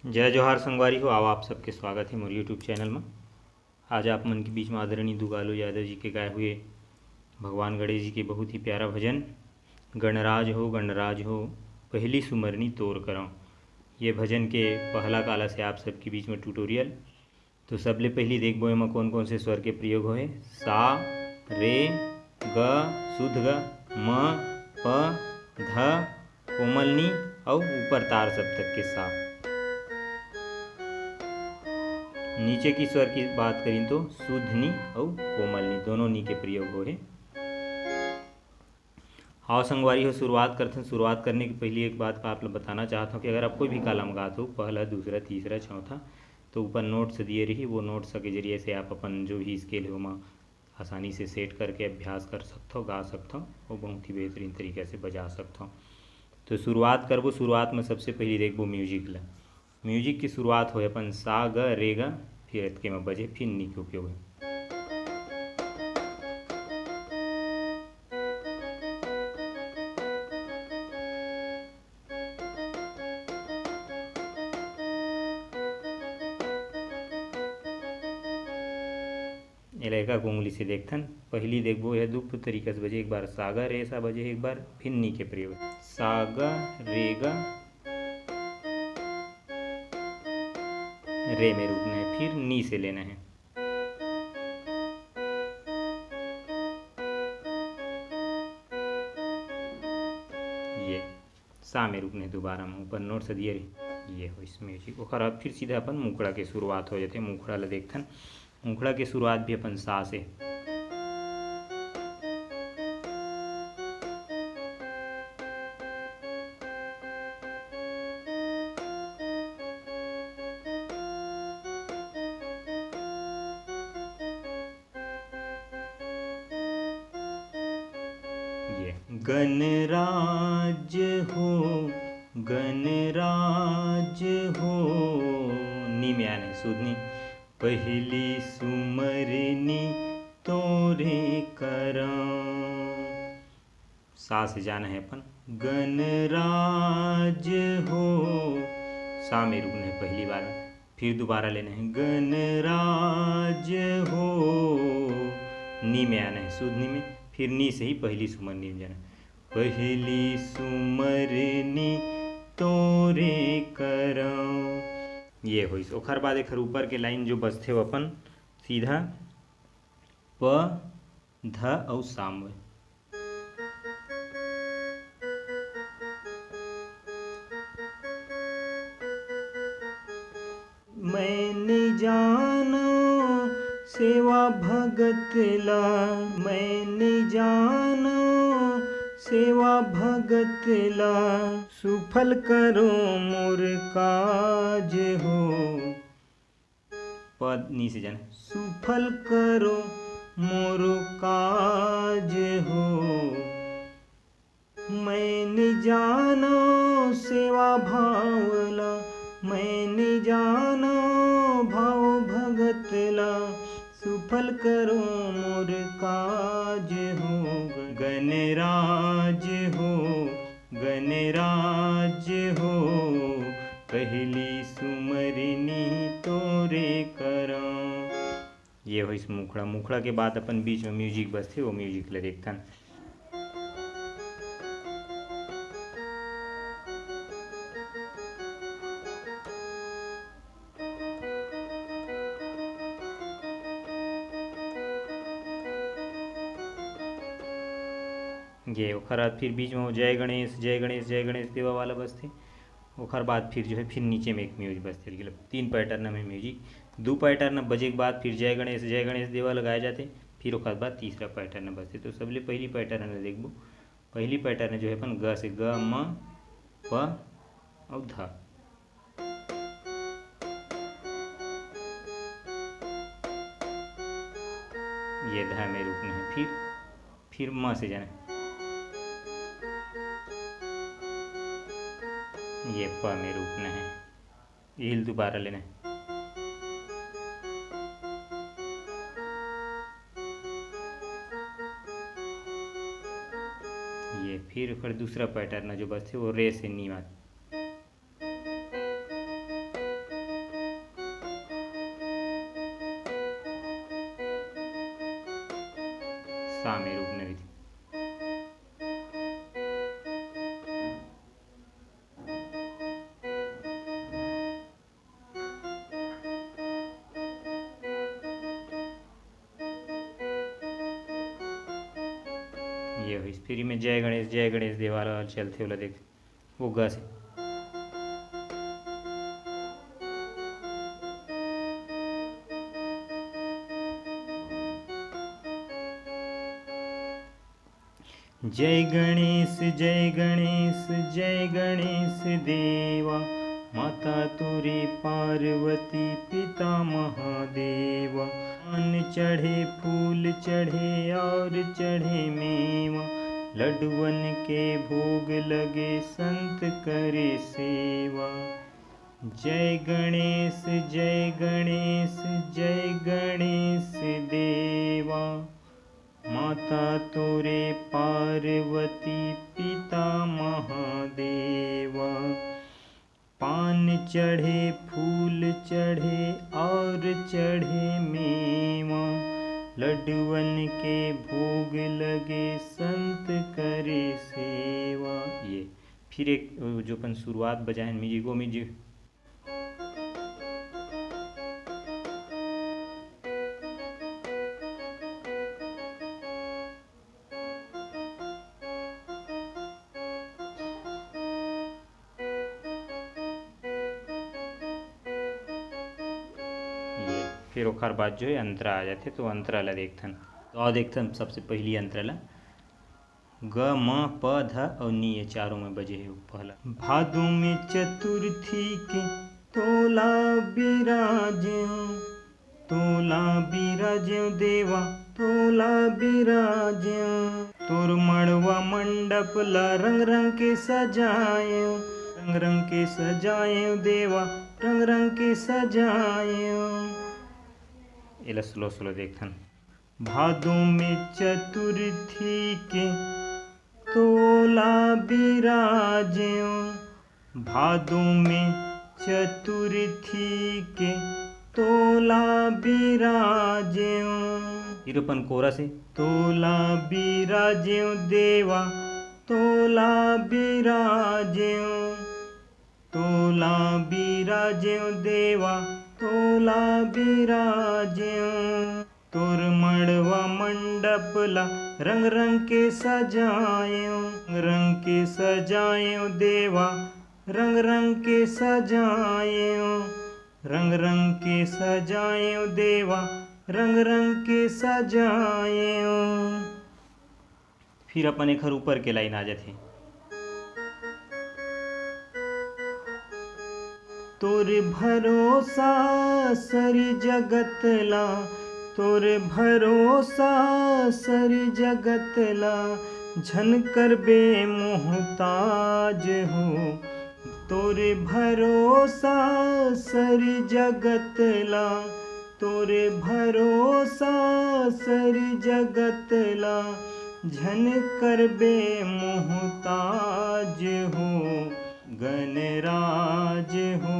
जय जोहार संगवारी हो। आओ आप सबके स्वागत है मोर यूट्यूब चैनल में। आज आप मन के बीच में आदरणीय दुगालू यादव जी के गाए हुए भगवान गणेश जी के बहुत ही प्यारा भजन गणराज हो पहली सुमरनी तोर करो। ये भजन के पहला काला से आप सबके बीच में ट्यूटोरियल। तो सबले पहली देखबो एमा कौन कौन से स्वर के प्रयोग होए। सा, रे, ग शुद्ध ग, म, प, ध कोमल नी और ऊपर तार सप्तक के सा। नीचे की स्वर की बात करें तो शुद्ध नी और कोमल नी दोनों नी के प्रयोग होए। हाँ संगवारी हो, शुरुआत करते हैं। शुरुआत करने की पहले एक बात का आप लोग बताना चाहता हूँ कि अगर आप कोई भी कालम गाते हो पहला दूसरा तीसरा चौथा तो ऊपर नोट्स दिए रही, वो नोट्स के जरिए से आप अपन जो भी स्केल है वहाँ आसानी से सेट करके अभ्यास कर सकते हो, गा सकते हो और बहुत ही बेहतरीन तरीके से बजा सकते हो। तो शुरुआत करबो। शुरुआत में सबसे पहले देखबो म्यूजिक ला। म्यूजिक की शुरुआत हो अपन सा ग रे ग, फिर इतके में बजे, फिर नी के उपयोग है। एलेका उंगली से देखथन। पहली देखबो यह दो तरीका से बजे, एक बार सागा रे सा बजे, एक बार फिर नी के प्रयोग सागा रेगा रे में रुकना है, फिर नी से लेना है। ये सा में रुकना है दोबारा में, ऊपर नोट से दिए रही। ये हो इस म्यूजिक ओखर। अब फिर सीधा अपन मुखड़ा के शुरुआत हो जाते। मुखड़ा ला देखथन। मुखड़ा के शुरुआत भी अपन सा से। ये गणराज हो गणराज हो, नी में आना है शुद्ध नी। पहली सुमरनी तोरे करा, सा से जाना है अपन। गणराज हो, सा में रुकना है पहली बार में, फिर दोबारा लेना है। गणराज हो, नी में आना है शुद्ध नी में, फिर नी से ही पहली सुमरनी में जाना। पहली सुमरनी तोरे करो। ये हो। ओखर बाद एक ऊपर के लाइन जो बचते हो अपन सीधा प ध और साम। मैंने जानो सेवा भगत ला, मैंने जानो सेवा भगत ला, सुफल करो मोर काज हो। पद नी से जाना, सुफल करो मोर काज हो। मैंने जानो सेवा भावला, मैंने जानो भाव भगत ला, सुफल करो मोर काज हो। गणराज हो गणराज हो, पहली सुमरनी तोरे करा। ये हो इस मुखड़ा। मुखड़ा के बाद अपन बीच में म्यूजिक बजते, वो म्यूजिक ले देखथन। ये ओखर बाद फिर बीच में हो जय गणेश जय गणेश जय गणेश देवा वाला बजते। ओखर बाद फिर जो है फिर नीचे में एक म्यूजिक बजते। मतलब 3 पैटर्न में म्यूजिक, 2 पैटर्न बजे के बाद फिर जय गणेश देवा लगाए जाते। फिर ओखर बाद तीसरा पैटर्न बजते। तो सबले पहली पैटर्न देखबो। पहली पैटर्न जो है अपन ग से ग म प और ध। ये ध में रुकना है, फिर म से जाना है। ये प में रुकना है, हिल दोबारा लेना है। ये फिर ओकर दूसरा पैटर्न जो बचते वो रे से नी बात। सा में रूप में भी थी। ये हुई फिर में जय गणेश देवाला चलते वाला देख वो ग से। जय गणेश जय गणेश जय गणेश देवा, माता तुरी पार्वती पिता महादेवा। पान चढ़े फूल चढ़े और चढ़े मेवा, लड्डुअन के भोग लगे संत करे सेवा। जय गणेश जय गणेश जय गणेश देवा, माता तोरे पार्वती पिता महादेवा। पान चढ़े फूल चढ़े और चढ़े मेवा, लड्डुअन के भोग लगे संत करे सेवा। ये फिर एक जो अपन शुरुआत बजाएं म्यूजिको में जो फिर ओखर बाद जो है अंतरा आ जाते तो अंतरा ला देखथन। तो आ देखथन सबसे पहली अंतरा ला ग म प ध और नी, ये चारों में बजे है पहला। भादो में चतुर्थी के तोला बिराज्यो, तोला बिराज्यो देवा तोला बिराज्यो। तोर मड़वा मंडप ला रंग रंग के सजायो, रंग रंग के सजायो देवा रंग रंग के सजायो। एला स्लो स्लो देखथन। भादो में चतुर्थी के तोला बिराज्यो, भादो में चतुर्थी के तोला बिराज्यो। फिर अपन कोरा से तोला बिराज्यो देवा तोला बिराज्यो, तोला बिराज्यो देवा तोला बिराज्यो। तोर मड़वा मंडप ला रंग रंग के सजायो, रंग के सजायो देवा रंग रंग के सजायो, रंग रंग के सजायो देवा रंग रंग के सजायो। फिर अपन एक ऊपर के लाइन आ जाते। तोर भरोसा सरी जगत ला, तोर भरोसा सरी जगत ला, झन कर बे मोहताज हो। तोर भरोसा सरी जगत ला, तोर भरोसा सरी जगत ला, झन कर बे मोहताज हो। गणराज हो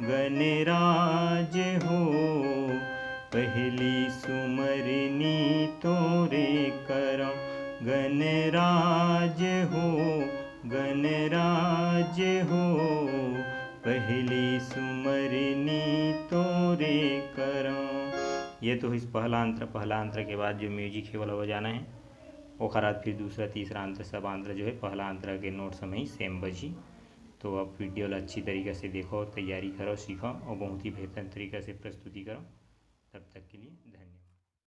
गणराज हो, पहली सुमरनी तोरे करम। गणराज हो गणराज हो, पहली सुमरनी तोरे करम। ये तो इस पहला अंतर के बाद जो म्यूजिक है वाला बजाना है। ओकर बाद फिर दूसरा तीसरा अंतर सब अंतर जो है पहला अंतर के नोट समय ही सेम बजी। तो अब वीडियो ला अच्छी तरीक़े से देखो, तैयारी करो, सीखो और बहुत ही बेहतर तरीक़े से प्रस्तुति करो। तब तक के लिए